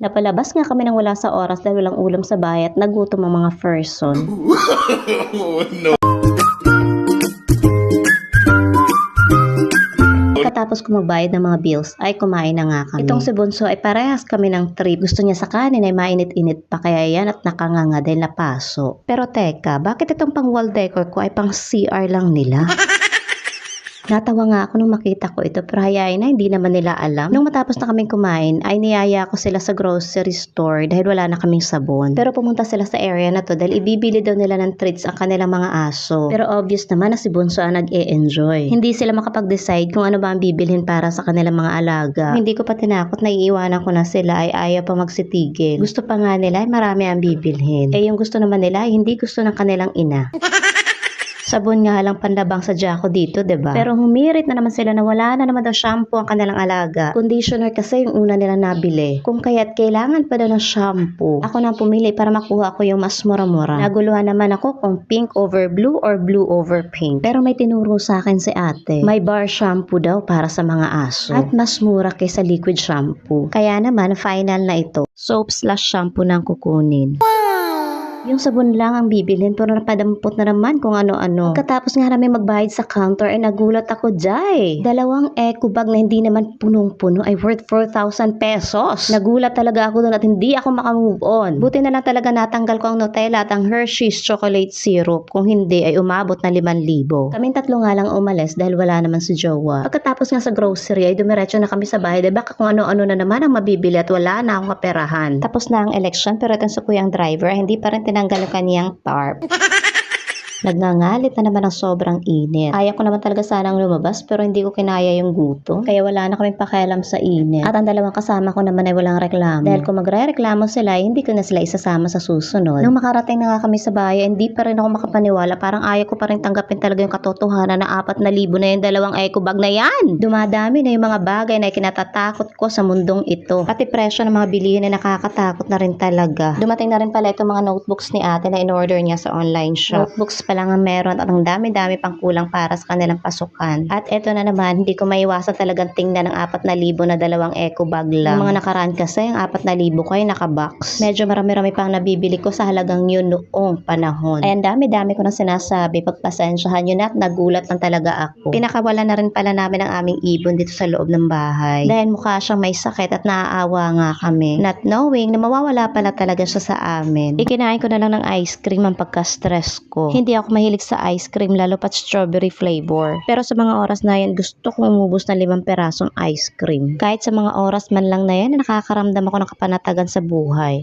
Napalabas nga kami nang wala sa oras dahil walang ulam sa bahay at nagutom ang mga person. Pagkatapos ko magbayad ng mga bills ay kumain na nga kami. Itong si Bunso ay parehas kami ng trip. Gusto niya sa kanin ay mainit-init pa kaya yan at nakanganga dahil napaso. Pero teka, bakit itong pang wall decor ko ay pang CR lang nila? Natawa nga ako nung makita ko ito pero hayain na hindi naman nila alam. Nung matapos na kaming kumain ay niyaya ko sila sa grocery store dahil wala na kaming sabon. Pero pumunta sila sa area na to dahil ibibili daw nila ng treats ang kanilang mga aso. Pero obvious naman na si Bunso ang nag-e-enjoy. Hindi sila makapag-decide kung ano ba ang bibilhin para sa kanilang mga alaga. Hindi ko pa tinakot na iiwanan ko na sila ay ayaw pa magsitigil. Gusto pa nga nila ay marami ang bibilhin. Eh yung gusto naman nila ay hindi gusto ng kanilang ina. Sabon nga lang panlabang sa Jaco dito, 'di ba? Pero humirit na naman sila na wala na naman daw shampoo ang kanilang alaga. Conditioner kasi yung una nilang nabili. Kung kaya't kailangan pa daw ng shampoo. Ako na pumili para makuha ko yung mas mura-mura. Naguluhan naman ako kung pink over blue or blue over pink. Pero may tinuro sa akin si ate. May bar shampoo daw para sa mga aso. At mas mura kaysa liquid shampoo. Kaya naman, final na ito. Soap/shampoo na ang kukunin. Yung sabon lang ang bibilhin pero napadampot na naman kung ano-ano. Pagkatapos nga namin magbayad sa counter ay nagulat ako, Jai. 2 eco bag na hindi naman punong-puno ay worth 4,000 pesos. Nagulat talaga ako doon at hindi ako makamove on. Buti na lang talaga natanggal ko ang Nutella at ang Hershey's chocolate syrup. Kung hindi ay umabot na 5,000. Kaming tatlo nga lang umalis dahil wala naman si jowa. Pagkatapos nga sa grocery ay dumiretso na kami sa bahay dahil baka kung ano-ano na naman ang mabibili at wala na akong kaperahan. Tapos na ang election pero itong sa kuyang driver ay hindi pa rin tinanggal ang kaniyang tarp. Nagngangalit na naman ang sobrang init. Ayaw ko naman talaga sanang lumabas pero hindi ko kinaya yung gutom. Kaya wala na kaming pakialam sa init. At ang dalawang kasama ko naman ay walang reklamo. Dahil kung magre-reklamo sila, hindi ko na sila isasama sa susunod. Nung makarating na nga kami sa bahay, hindi pa rin ako makapaniwala. Parang ayaw ko pa rin tanggapin talaga yung katotohanan na 4,000 na yung 2 eco bag na yan. Dumadami na yung mga bagay na kinatatakot ko sa mundong ito. Pati presyo ng mga bilihin na nakakatakot na rin talaga. Dumating na rin pala itong mga notebooks ni ate na in-order niya sa online shop. Notebooks pa lang ang meron at ang dami-dami pang kulang para sa kanilang pasukan. At eto na naman, hindi ko maiwasan talagang tingnan ng 4,000 na 2 eco bag lang. Yung mga nakaraan kasi, yung 4,000 ko ay nakabox. Medyo marami-rami pang nabibili ko sa halagang yun noong panahon. Ay ang dami-dami ko na sinasabi, pagpasensyahan yun at nagulat lang talaga ako. Pinakawalan na rin pala namin ang aming ibon dito sa loob ng bahay. Dahil mukha siyang may sakit at naaawa nga kami. Not knowing na mawawala pala talaga siya sa amin. Ikinain ko na lang ng ice cream ang pagka-stress ko. Hindi ako mahilig sa ice cream lalo pat strawberry flavor. Pero sa mga oras na yan, gusto kong umubos ng 5 perasong ice cream. Kahit sa mga oras man lang na yan, nakakaramdam ako ng kapanatagan sa buhay.